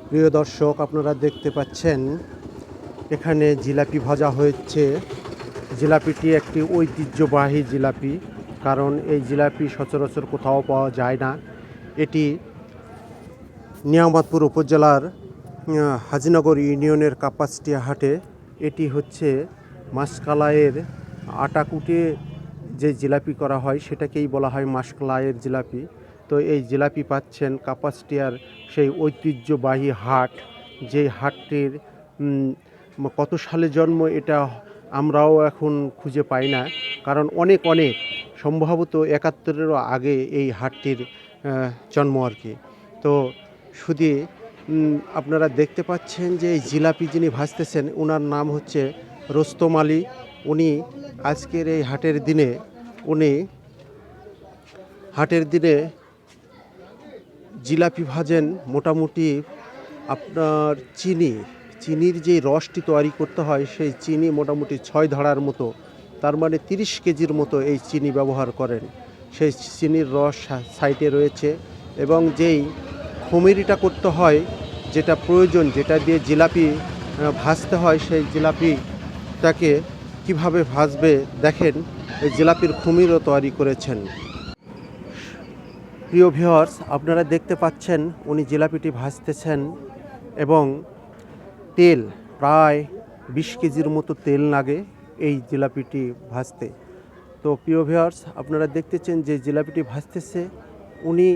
প্রিয় দর্শক, আপনারা দেখতে পাচ্ছেন এখানে জিলাপি ভাজা হয়েছে। জিলাপিটি একটি ঐতিহ্যবাহী জিলাপি, কারণ এই জিলাপি সচরাচর কোথাও পাওয়া যায় না। এটি নিয়ামতপুর উপজেলার হাজিনগর ইউনিয়নের কাপাসটিয়া হাটে। এটি হচ্ছে মাসকালাইয়ের আটা কুটে যে জিলাপি করা হয় সেটাকেই বলা হয় মাসকালাইয়ের জিলাপি। তো এই জিলাপি পাচ্ছেন কাপাসটিয়ার সেই ঐতিহ্যবাহী হাট, যে হাটটির কত সালে জন্ম এটা আমরাও এখন খুঁজে পাই না, কারণ অনেক সম্ভবত ৭১-এরও আগে এই হাটটির জন্ম আর কি। তো শুধু আপনারা দেখতে পাচ্ছেন যে এই জিলাপি যিনি ভাজতেছেন ওনার নাম হচ্ছে রোস্তম আলী। উনি আজকের এই হাটের দিনে জিলাপি ভাজেন। মোটামুটি আপনার চিনির যে রসটি তৈরি করতে হয় সেই চিনি মোটামুটি ৬ ধাড়ার মতো, তার মানে ৩০ কেজির মতো এই চিনি ব্যবহার করেন। সেই চিনির রস সাইডে রয়েছে, এবং যেই খমিরিটা করতে হয়, যেটা প্রয়োজন, যেটা দিয়ে জিলাপি ভাজতে হয়, সেই জিলাপিটাকে কিভাবে ভাজবে দেখেন, এই জিলাপির খমিরও তৈরি করেছেন। প্রিয় ভিউয়ার্স, আপনারা দেখতে পাচ্ছেন উনি জিলাপিটি ভাজতেছেন, এবং তেল প্রায় ২০ কেজির মতো তেল লাগে এই জিলাপিটি ভাজতে। তো প্রিয় ভিউয়ার্স, আপনারা দেখতেছেন যে জিলাপিটি ভাজতেছে উনি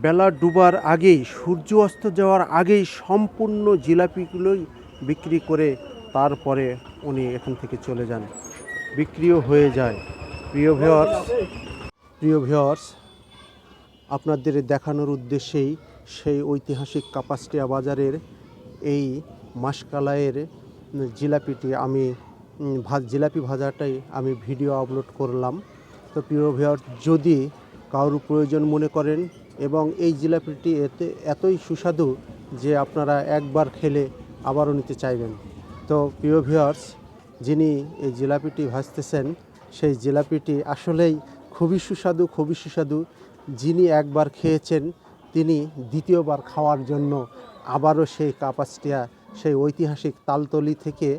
বেলা ডুবার আগেই, সূর্য অস্ত যাওয়ার আগেই সম্পূর্ণ জিলাপিগুলোই বিক্রি করে তারপরে উনি এখান থেকে চলে যান, বিক্রিও হয়ে যায়। প্রিয় ভিউয়ার্স, আপনাদের দেখানোর উদ্দেশ্যেই সেই ঐতিহাসিক কাপাসটিয়া বাজারের এই মাসকালাইয়ের জিলাপিটি জিলাপি ভাজাটাই আমি ভিডিও আপলোড করলাম। তো প্রিয় ভিউয়ার্স, যদি কারোর প্রয়োজন মনে করেন, এবং এই জিলাপিটি এতই সুস্বাদু যে আপনারা একবার খেলে আবারও নিতে চাইবেন। তো প্রিয় ভিউয়ার্স, যিনি এই জিলাপিটি ভাজতেছেন সেই জিলাপিটি আসলেই খুবই সুস্বাদু। যিনি একবার খেয়েছেন তিনি দ্বিতীয়বার খাওয়ার জন্য আবারও সেই কাপাসটিয়া, সেই ঐতিহাসিক তালতলি থেকে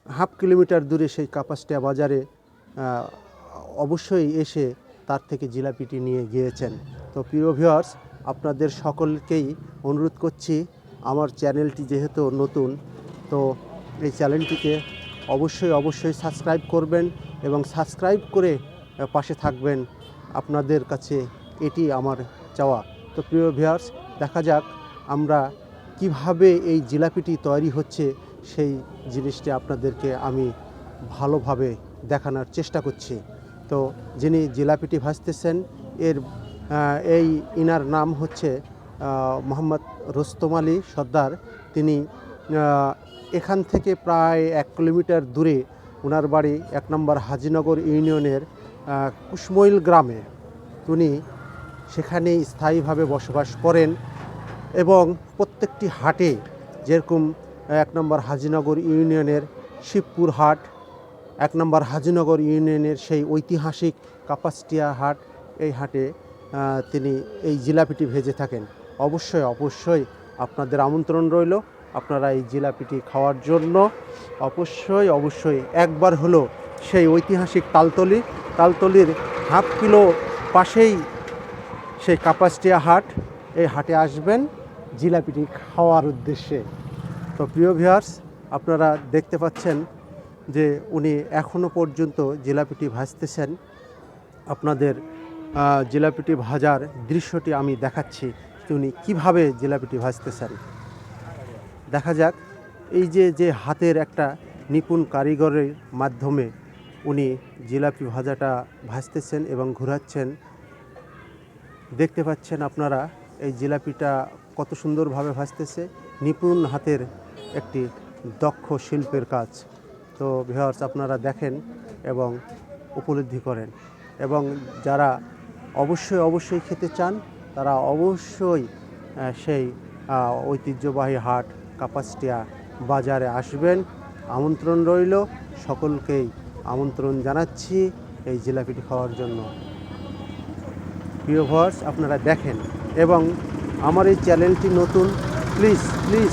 হাফ কিলোমিটার দূরে সেই কাপাসটিয়া বাজারে অবশ্যই এসে তার থেকে জিলাপিটি নিয়ে গিয়েছেন। তো প্রিয় ভিউয়ার্স, আপনাদের সকলকেই অনুরোধ করছি, আমার চ্যানেলটি যেহেতু নতুন, তো এই চ্যানেলটিকে অবশ্যই সাবস্ক্রাইব করবেন, এবং সাবস্ক্রাইব করে পাশে থাকবেন। আপনাদের কাছে এটি আমার চাওয়া। তো প্রিয় ভিউয়ার্স, দেখা যাক আমরা কিভাবে এই জিলাপিটি তৈরি হচ্ছে সেই জিনিসটি আপনাদেরকে আমি ভালোভাবে দেখানোর চেষ্টা করছি। তো যিনি জিলাপিটি ভাজতেছেন ইনার নাম হচ্ছে মোহাম্মদ রোস্তম আলী সর্দার। তিনি এখান থেকে প্রায় ১ কিলোমিটার দূরে ওনার বাড়ি ১ নম্বর হাজিনগর ইউনিয়নের কুশমইল গ্রামে। উনি সেখানে স্থায়ীভাবে বসবাস করেন, এবং প্রত্যেকটি হাটে, যেরকম ১ নম্বর হাজিনগর ইউনিয়নের শিবপুর হাট, ১ নম্বর হাজিনগর ইউনিয়নের সেই ঐতিহাসিক কাপাসটিয়া হাট, এই হাটে তিনি এই জিলাপিটি ভেজে থাকেন। অবশ্যই আপনাদের আমন্ত্রণ রইল, আপনারা এই জিলাপিটি খাওয়ার জন্য অবশ্যই একবার হলো সেই ঐতিহাসিক তালতলির হাফ কিলো পাশেই সেই কাপাসটিয়া হাট, এই হাটে আসবেন জিলাপিটি খাওয়ার উদ্দেশ্যে। তো প্রিয় ভিউয়ার্স, আপনারা দেখতে পাচ্ছেন যে উনি এখনও পর্যন্ত জিলাপিটি ভাজতেছেন। আপনাদের জিলাপিটি ভাজার দৃশ্যটি আমি দেখাচ্ছি, উনি কিভাবে জিলাপিটি ভাজতেছেন। দেখা যাক, এই যে হাতের একটা নিপুণ কারিগরের মাধ্যমে উনি জিলাপি ভাজাটা ভাজতেছেন এবং ঘোরাচ্ছেন। দেখতে পাচ্ছেন আপনারা এই জিলাপিটা কত সুন্দরভাবে ভাজতেছে, নিপুণ হাতের একটি দক্ষ শিল্পের কাজ। তো ভিউয়ার্স, আপনারা দেখেন এবং উপলব্ধি করেন, এবং যারা অবশ্যই খেতে চান তারা অবশ্যই সেই ঐতিহ্যবাহী হাট কাপাসটিয়া বাজারে আসবেন। আমন্ত্রণ রইল, সকলকেই আমন্ত্রণ জানাচ্ছি এই জিলাপিটি খাওয়ার জন্য। প্রিয় ভিউয়ার্স, আপনারা দেখেন এবং আমার এই চ্যানেলটি নতুন, প্লিজ প্লিজ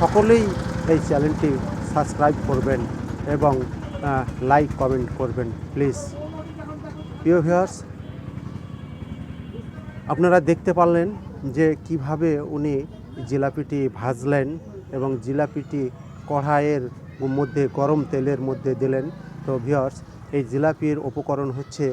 সকলেই এই চ্যানেলটি সাবস্ক্রাইব করবেন এবং লাইক কমেন্ট করবেন প্লিজ। প্রিয় ভিউয়ার্স, আপনারা দেখতে পারলেন যে কিভাবে উনি জিলাপিটি ভাজলেন এবং জিলাপিটি কড়াইয়ের মধ্যে গরম তেলের মধ্যে দিলেন। তো ভিউয়ার্স, এই জিলাপির উপকরণ হচ্ছে